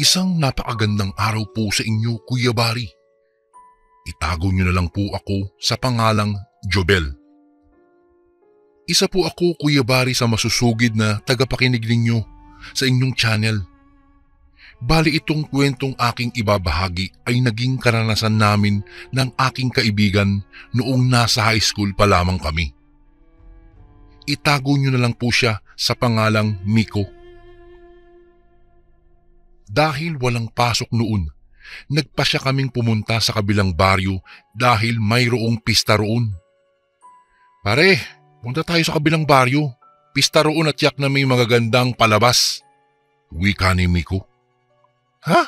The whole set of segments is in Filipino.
Isang napakagandang araw po sa inyo, Kuya Bari. Itago niyo na lang po ako sa pangalang Jobel. Isa po ako, Kuya Bari, sa masusugid na tagapakinig ninyo sa inyong channel. Bali, itong kwentong aking ibabahagi ay naging karanasan namin ng aking kaibigan noong nasa high school pa lamang kami. Itago niyo na lang po siya sa pangalang Miko. Dahil walang pasok noon, nagpasya kaming pumunta sa kabilang baryo dahil mayroong pista roon. Pare, punta tayo sa kabilang baryo. Pista roon at yak na may magagandang palabas. Wika ni Miko. Ha?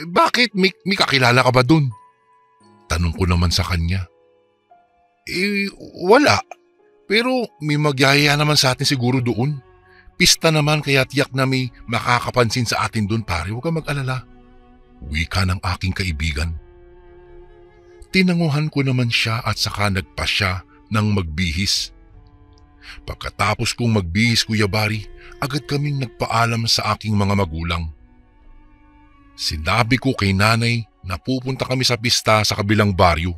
Bakit? May kakilala ka ba dun? Tanong ko naman sa kanya. Wala. Pero may magyayaya naman sa atin siguro doon. Pista naman kaya tiyak na may makakapansin sa atin doon, pare. Huwag kang mag-alala. Wika ng aking kaibigan. Tinanguhan ko naman siya at saka nagpasya ng magbihis. Pagkatapos kong magbihis, Kuya Bari, agad kaming nagpaalam sa aking mga magulang. Sinabi ko kay nanay na pupunta kami sa pista sa kabilang baryo.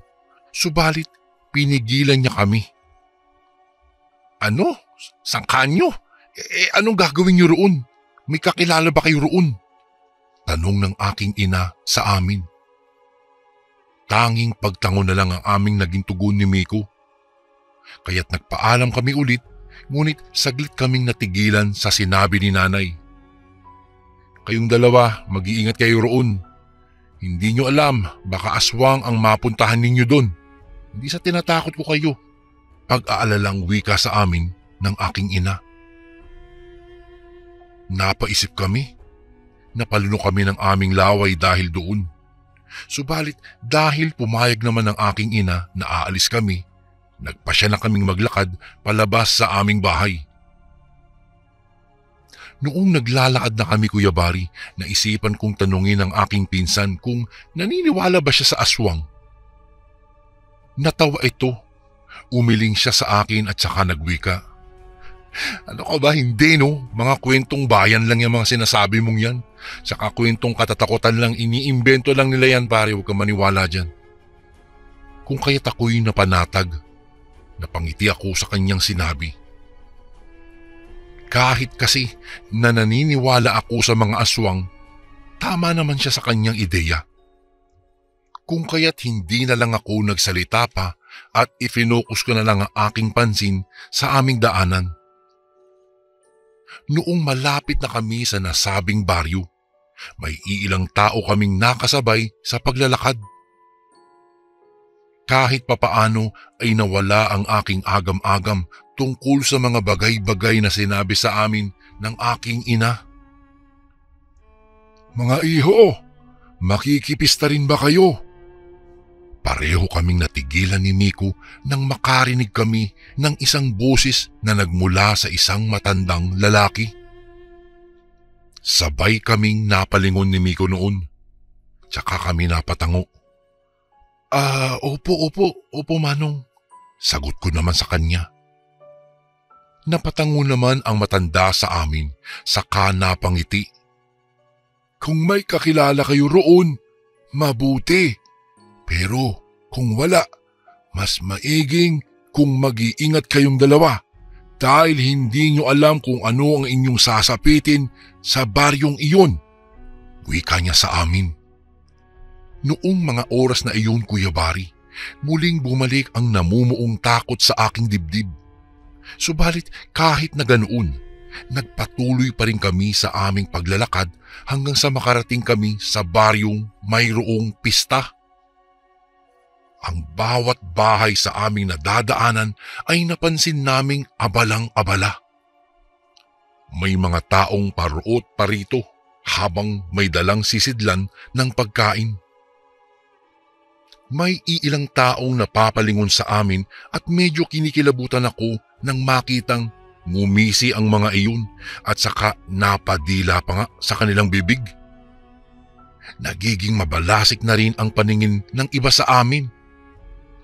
Subalit, pinigilan niya kami. Ano? Sangkaan niyo? Anong gagawin niyo roon? May kakilala ba kayo roon? Tanong ng aking ina sa amin. Tanging pagtango na lang ang aming naging tugon ni Miko. Kaya't nagpaalam kami ulit, ngunit saglit kaming natigilan sa sinabi ni nanay. Kayong dalawa, mag-iingat kayo roon. Hindi nyo alam, baka aswang ang mapuntahan ninyo doon. Hindi sa tinatakot ko kayo. Pag-aalalang wika sa amin ng aking ina. Napaisip kami. Napaluno kami ng aming laway dahil doon. Subalit dahil pumayag naman ng aking ina na aalis kami, nagpasya na kaming maglakad palabas sa aming bahay. Noong naglalakad na kami, Kuya Bari, naisipan kong tanungin ang aking pinsan kung naniniwala ba siya sa aswang. Natawa ito. Umiling siya sa akin at saka nagwika. Ano ka ba? Hindi, no? Mga kwentong bayan lang yung mga sinasabi mong yan. Saka kwentong katatakutan lang, iniimbento lang nila yan, pare. Huwag kang maniwala dyan. Kung kaya't ako'y napanatag, napangiti ako sa kanyang sinabi. Kahit kasi na naniniwala ako sa mga aswang, tama naman siya sa kanyang ideya. Kung kaya't hindi na lang ako nagsalita pa at ifinokus ko na lang ang aking pansin sa aming daanan. Noong malapit na kami sa nasabing baryo, may iilang tao kaming nakasabay sa paglalakad. Kahit papaano ay nawala ang aking agam-agam tungkol sa mga bagay-bagay na sinabi sa amin ng aking ina. Mga iho, makikipista rin ba kayo? Pareho kaming natigilan ni Miko nang makarinig kami ng isang boses na nagmula sa isang matandang lalaki. Sabay kaming napalingon ni Miko noon. Tsaka kami napatango. Opo, Manong. Sagot ko naman sa kanya. Napatango naman ang matanda sa amin, saka napangiti. Kung may kakilala kayo roon, mabuti. Pero kung wala, mas maiging kung mag-iingat kayong dalawa dahil hindi nyo alam kung ano ang inyong sasapitin sa baryong iyon. Wika niya sa amin. Noong mga oras na iyon, Kuya Bari, muling bumalik ang namumuong takot sa aking dibdib. Subalit kahit na ganoon, nagpatuloy pa rin kami sa aming paglalakad hanggang sa makarating kami sa baryong mayroong pista. Ang bawat bahay sa aming nadadaanan ay napansin naming abalang-abala. May mga taong paruot parito habang may dalang sisidlan ng pagkain. May iilang taong napapalingon sa amin at medyo kinikilabutan ako nang makitang ngumisi ang mga iyon at saka napadila pa nga sa kanilang bibig. Nagiging mabalasik na rin ang paningin ng iba sa amin.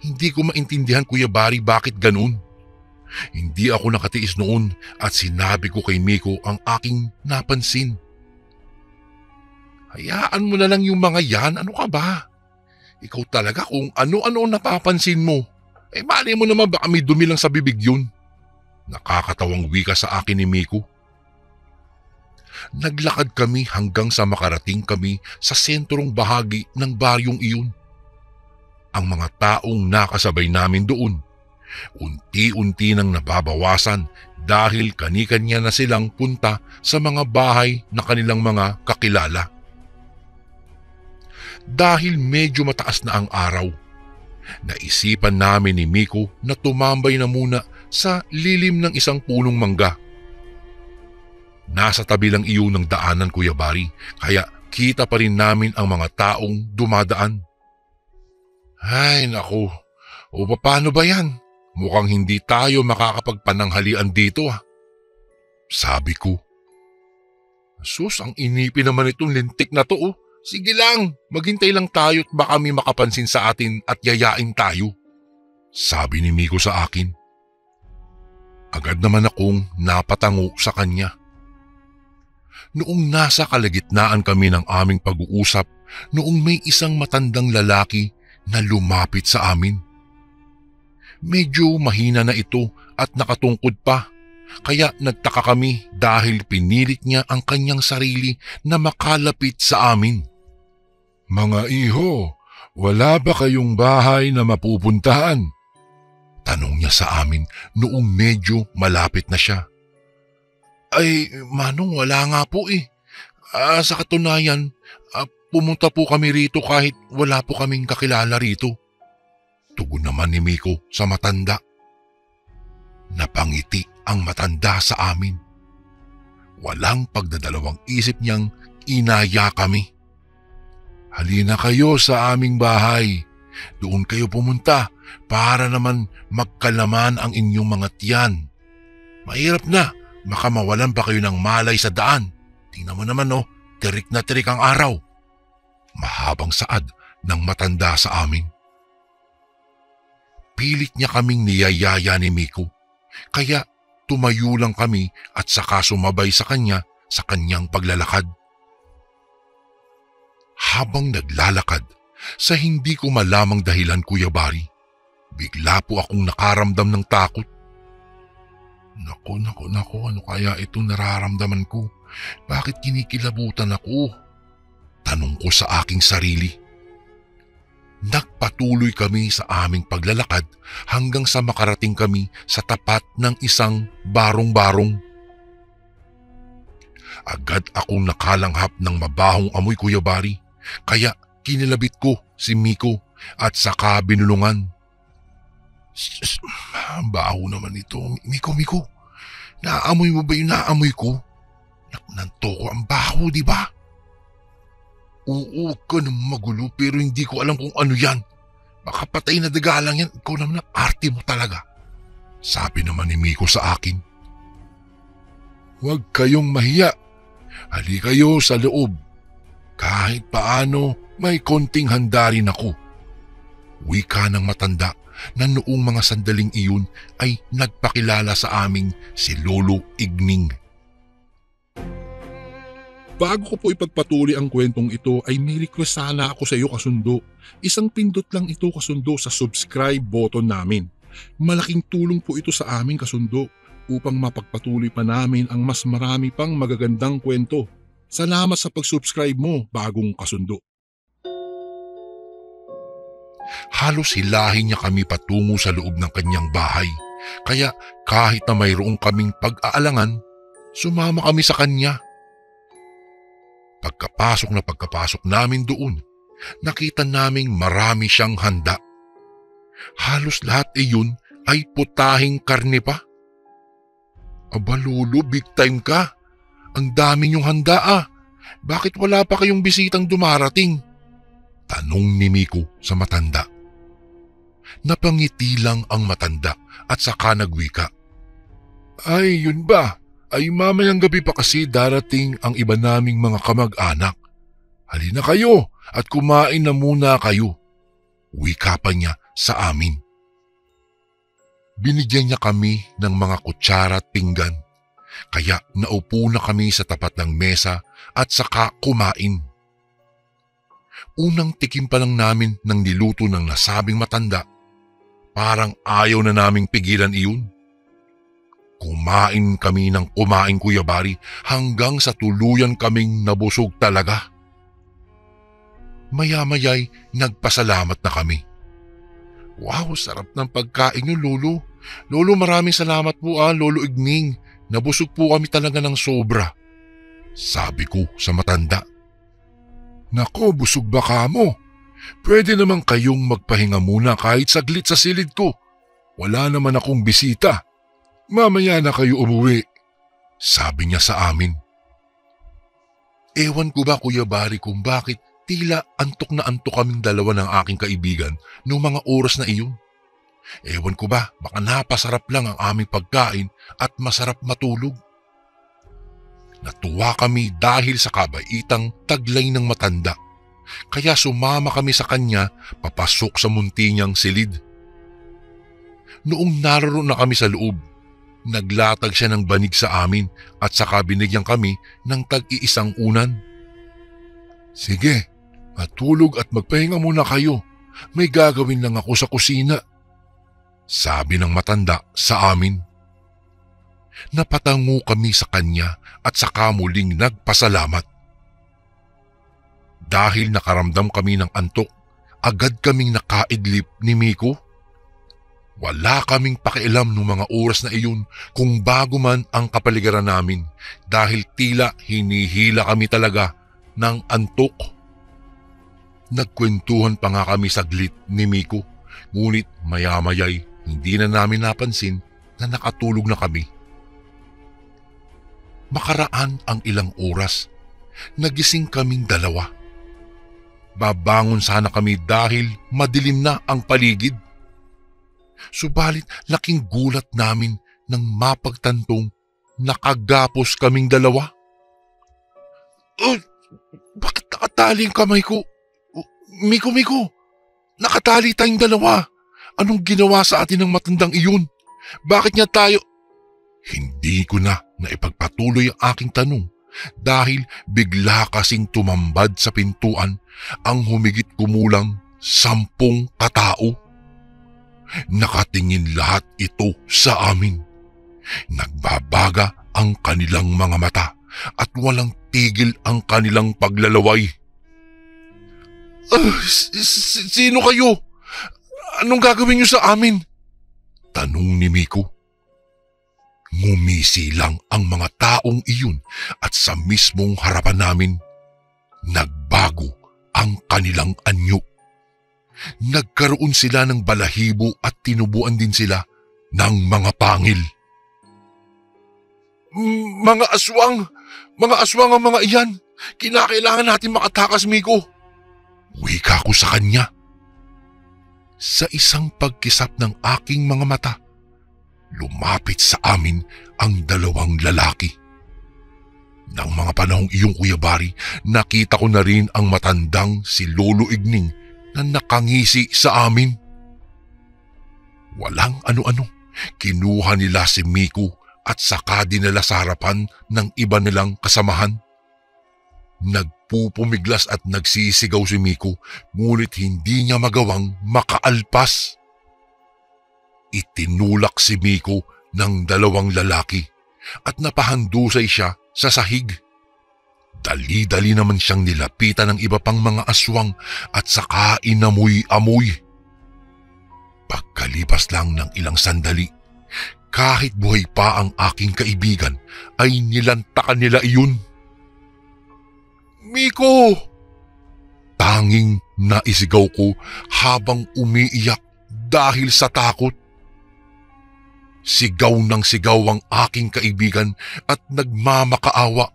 Hindi ko maintindihan, Kuya Bari, bakit ganun. Hindi ako nakatiis noon at sinabi ko kay Miko ang aking napansin. Hayaan mo na lang yung mga yan, ano ka ba? Ikaw talaga kung ano-ano ang napapansin mo. Mali mo naman baka may dumi lang sa bibig yun. Nakakatawang wika sa akin ni Miko. Naglakad kami hanggang sa makarating kami sa sentrong bahagi ng baryong iyon. Ang mga taong nakasabay namin doon, unti-unti nang nababawasan dahil kani-kanya na silang punta sa mga bahay na kanilang mga kakilala. Dahil medyo mataas na ang araw, naisipan namin ni Miko na tumambay na muna sa lilim ng isang punong mangga. Nasa tabi lang iyon ng daanan, Kuya Bari, kaya kita pa rin namin ang mga taong dumadaan. Ay naku, o paano ba yan? Mukhang hindi tayo makakapagpananghalian dito sabi ko. Sus, ang inipi naman itong lintik na to Sige lang, maghintay lang tayo at baka may makapansin sa atin at yayain tayo. Sabi ni Miko sa akin. Agad naman akong napatango sa kanya. Noong nasa kalagitnaan kami ng aming pag-uusap, noong may isang matandang lalaki na lumapit sa amin. Medyo mahina na ito at nakatungkod pa, kaya nagtaka kami dahil pinilit niya ang kanyang sarili na makalapit sa amin. Mga iho, wala ba kayong bahay na mapupuntahan? Tanong niya sa amin noong medyo malapit na siya. Ay, Manong, wala nga po sa katunayan, pumunta po kami rito kahit wala po kaming kakilala rito. Tugon naman ni Miko sa matanda. Napangiti ang matanda sa amin. Walang pagdadalawang isip niyang inaya kami. Halina kayo sa aming bahay. Doon kayo pumunta para naman magkalaman ang inyong mga tiyan. Mahirap na, baka mawalan pa kayo ng malay sa daan. Tingnan mo naman tirik na tirik ang araw. Mahabang saad ng matanda sa amin. Pilit niya kaming niyayaya ni Miko, kaya tumayo lang kami at saka sumabay sa kanya sa kanyang paglalakad. Habang naglalakad, sa hindi ko malamang dahilan, Kuya Bari, bigla po akong nakaramdam ng takot. Naku, ano kaya itong nararamdaman ko? Bakit kinikilabutan ako? Tanong ko sa aking sarili. Nagpatuloy kami sa aming paglalakad hanggang sa makarating kami sa tapat ng isang barong-barong. Agad akong nakalanghap ng mabahong amoy, Kuya Bari, kaya kinilabit ko si Miko at saka binulungan. Baho naman ito. Miko, naamoy mo ba yung naamoy ko? Nanto ko ang baho, di ba? Oo ka nang magulo pero hindi ko alam kung ano yan. Baka patay na daga lang yan. Ikaw naman ang arte mo talaga. Sabi naman ni Miko sa akin. Huwag kayong mahiya. Hali kayo sa loob. Kahit paano may konting handa rin ako. Wika ng matanda na noong mga sandaling iyon ay nagpakilala sa aming si Lolo Igning. Bago ko po ipagpatuloy ang kwentong ito ay may request sana ako sa iyo, kasundo. Isang pindot lang ito, kasundo, sa subscribe button namin. Malaking tulong po ito sa amin, kasundo, upang mapagpatuloy pa namin ang mas marami pang magagandang kwento. Salamat sa pag-subscribe mo, bagong kasundo. Halos hilahin niya kami patungo sa loob ng kanyang bahay. Kaya kahit na mayroong kaming pag-aalangan, sumama kami sa kanya. Pagkapasok namin doon, nakita naming marami siyang handa. Halos lahat iyon ay putahing karne pa. Aba Lolo, big time ka. Ang dami niyong handa Bakit wala pa kayong bisitang dumarating? Tanong ni Miko sa matanda. Napangiti lang ang matanda at saka nagwika. Ay, yun ba? Ay mamayang gabi pa kasi darating ang iba naming mga kamag-anak. Halina kayo at kumain na muna kayo. Wika pa niya sa amin. Binigyan niya kami ng mga kutsara at pinggan. Kaya naupo na kami sa tapat ng mesa at saka kumain. Unang tikim pa lang namin ng niluto ng nasabing matanda, parang ayaw na naming pigilan iyon. Kumain kami ng kumain, Kuya Bari, hanggang sa tuluyan kaming nabusog talaga. Maya-maya'y nagpasalamat na kami. Wow, sarap ng pagkain niyo, Lolo. Lolo, maraming salamat po Lolo Igning. Nabusog po kami talaga ng sobra. Sabi ko sa matanda. Nako, busog ba kamo? Pwede naman kayong magpahinga muna kahit saglit sa silid ko. Wala naman akong bisita. Mamaya na kayo umuwi. Sabi niya sa amin. Ewan ko ba, Kuya Bari, kung bakit tila antok na antok kaming dalawa ng aking kaibigan noong mga oras na iyon. Ewan ko ba, baka napasarap lang ang aming pagkain at masarap matulog. Natuwa kami dahil sa kabaitang taglay ng matanda. Kaya sumama kami sa kanya papasok sa munti niyang silid. Noong naroon na kami sa loob, naglatag siya ng banig sa amin at saka binigyan kami ng tag-iisang unan. Sige, matulog at magpahinga muna kayo. May gagawin lang ako sa kusina. Sabi ng matanda sa amin. Napatango kami sa kanya at saka muling nagpasalamat. Dahil nakaramdam kami ng antok, agad kaming nakaidlip ni Miko. Wala kaming pakialam nung mga oras na iyon kung bago man ang kapaligiran namin dahil tila hinihila kami talaga ng antok. Nagkwentuhan pa nga kami saglit ni Miko, ngunit maya-maya'y hindi na namin napansin na nakatulog na kami. Makaraan ang ilang oras, nagising kaming dalawa. Babangon sana kami dahil madilim na ang paligid. Subalit laking gulat namin nang mapagtantong nakagapos kaming dalawa. Bakit nakatali ang kamay ko? Miko, nakatali tayong dalawa. Anong ginawa sa atin ng matandang iyon? Bakit niya tayo... Hindi ko na naipagpatuloy ang aking tanong dahil bigla kasing tumambad sa pintuan ang humigit kumulang 10 katao. Nakatingin lahat ito sa amin. Nagbabaga ang kanilang mga mata at walang tigil ang kanilang paglalaway. Sino kayo? Anong gagawin niyo sa amin? Tanong ni Miko. Ngumisi lang ang mga taong iyon at sa mismong harapan namin, nagbago ang kanilang anyo. Nagkaroon sila ng balahibo at tinubuan din sila ng mga pangil. Mga aswang ang mga iyan. Kinakailangan natin makatakas, Miko. Wika ko sa kanya. Sa isang pagkisap ng aking mga mata, lumapit sa amin ang 2 lalaki. Nang mga panahong iyong, Kuya Bari, nakita ko na rin ang matandang si Lolo Igning na nakangisi sa amin. Walang ano-ano, kinuha nila si Miko at saka dinala sa harapan ng iba nilang kasamahan. Nagpupumiglas at nagsisigaw si Miko, ngunit hindi niya magawang makaalpas. Itinulak si Miko ng 2 lalaki at napahandusay siya sa sahig. Dali-dali naman siyang nilapitan ng iba pang mga aswang at saka inamoy-amoy. Pagkalipas lang ng ilang sandali, kahit buhay pa ang aking kaibigan, ay nilantakan nila iyon. Miko! Tanging naisigaw ko habang umiiyak dahil sa takot. Sigaw ng sigaw ang aking kaibigan at nagmamakaawa,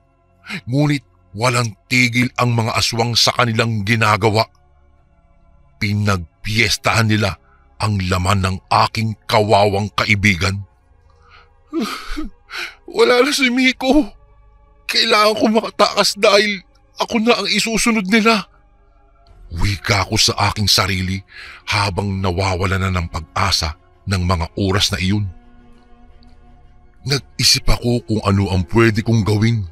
ngunit walang tigil ang mga aswang sa kanilang ginagawa. Pinagpiestahan nila ang laman ng aking kawawang kaibigan. Wala na si Miko. Kailangan ko makatakas dahil ako na ang isusunod nila. Wika ko sa aking sarili habang nawawala na ng pag-asa ng mga oras na iyon. Nag-isip ako kung ano ang pwede kong gawin.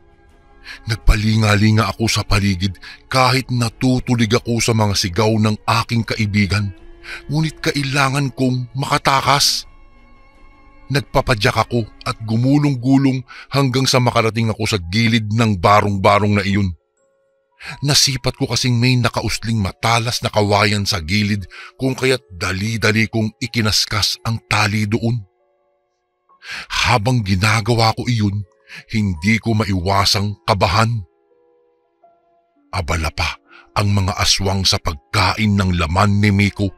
Nagpalinga-linga ako sa paligid kahit natutulig ako sa mga sigaw ng aking kaibigan. Ngunit kailangan kong makatakas. Nagpapadyak ako at gumulong-gulong hanggang sa makarating ako sa gilid ng barong-barong na iyon. Nasipat ko kasing may nakausling matalas na kawayan sa gilid kung kaya't dali-dali kong ikinaskas ang tali doon. Habang ginagawa ko iyon, hindi ko maiwasang kabahan. Abala pa ang mga aswang sa pagkain ng laman ni Miko.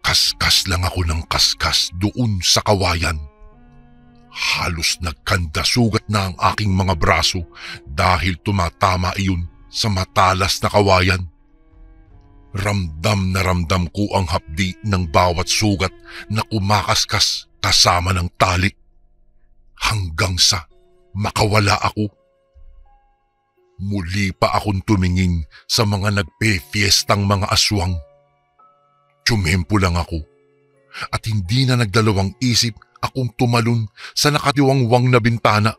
Kaskas lang ako ng kaskas doon sa kawayan. Halos nagkandasugat na ang aking mga braso dahil tumatama iyon sa matalas na kawayan. Ramdam na ramdam ko ang hapdi ng bawat sugat na kumakaskas kasama ng tali. Hanggang sa makawala ako. Muli pa akong tumingin sa mga nagpe-fiestang mga aswang. Tiyumempo lang ako at hindi na nagdalawang isip akong tumalon sa nakatiwangwang na bintana.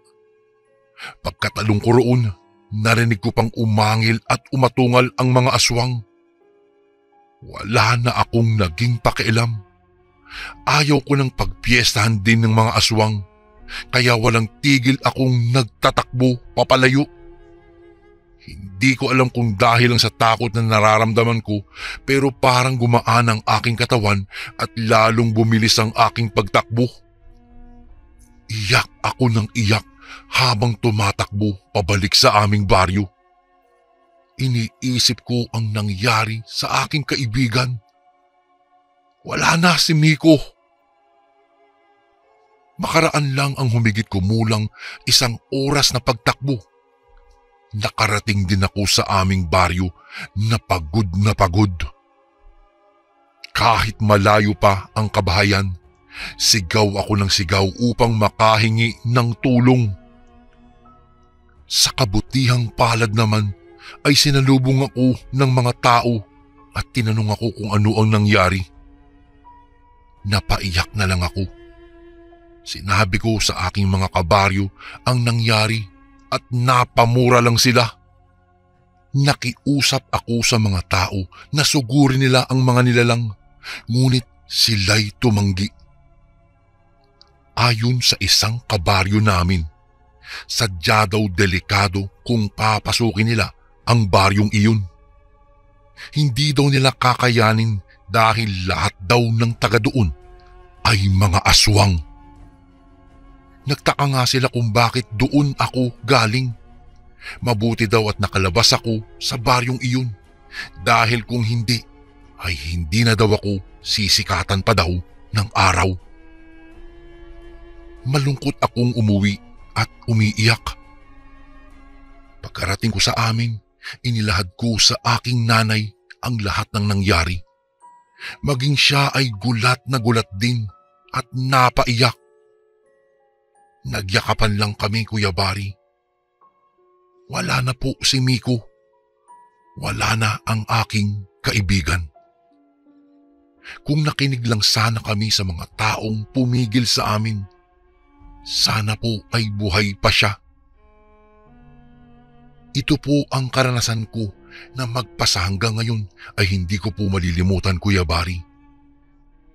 Pagkatalong ko roon, narinig ko pang umangil at umatungal ang mga aswang. Wala na akong naging pakialam. Ayaw ko ng pagpiestahan din ng mga aswang, kaya walang tigil akong nagtatakbo papalayo. Hindi ko alam kung dahil lang sa takot na nararamdaman ko, pero parang gumaan ang aking katawan at lalong bumilis ang aking pagtakbo. Iyak ako ng iyak habang tumatakbo pabalik sa aming baryo. Iniisip ko ang nangyari sa aking kaibigan. Wala na si Miko. Makaraan lang ang humigit kumulang 1 oras na pagtakbo. Nakarating din ako sa aming baryo na pagod na pagod. Kahit malayo pa ang kabahayan, sigaw ako ng sigaw upang makahingi ng tulong. Sa kabutihang palad naman ay sinalubong ako ng mga tao at tinanong ako kung ano ang nangyari. Napaiyak na lang ako. Sinabi ko sa aking mga kabaryo ang nangyari at napamura lang sila. Nakiusap ako sa mga tao na sugurin nila ang mga nilalang, ngunit sila'y tumanggi. Ayon sa isang kabaryo namin, sadya daw delikado kung papasukin nila ang baryong iyon. Hindi daw nila kakayanin dahil lahat daw ng taga doon ay mga aswang. Nagtaka nga sila kung bakit doon ako galing. Mabuti daw at nakalabas ako sa baryong iyon dahil kung hindi ay hindi na daw ako sisikatan pa daw ng araw. Malungkot akong umuwi at umiiyak. Pagkarating ko sa amin, inilahad ko sa aking nanay ang lahat ng nangyari. Maging siya ay gulat na gulat din at napaiyak. Nagyakapan lang kami, Kuya Bari. Wala na po si Miko. Wala na ang aking kaibigan. Kung nakinig lang sana kami sa mga taong pumigil sa amin, sana po ay buhay pa siya. Ito po ang karanasan ko na magpasa hanggang ngayon ay hindi ko po malilimutan, Kuya Bari.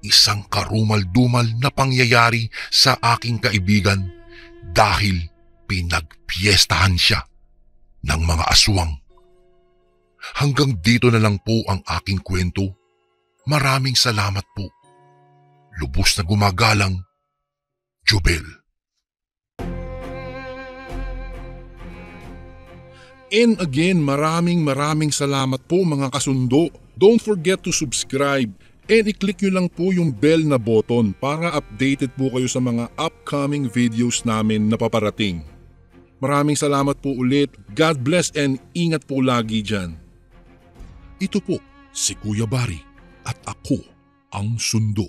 Isang karumal-dumal na pangyayari sa aking kaibigan dahil pinagpiestahan siya ng mga aswang. Hanggang dito na lang po ang aking kwento. Maraming salamat po. Lubos na gumagalang, Jubel. And again, maraming salamat po mga kasundo. Don't forget to subscribe and i-click nyo lang po yung bell na button para updated po kayo sa mga upcoming videos namin na paparating. Maraming salamat po ulit. God bless and ingat po lagi dyan. Ito po si Kuya Bari at ako ang Sundo.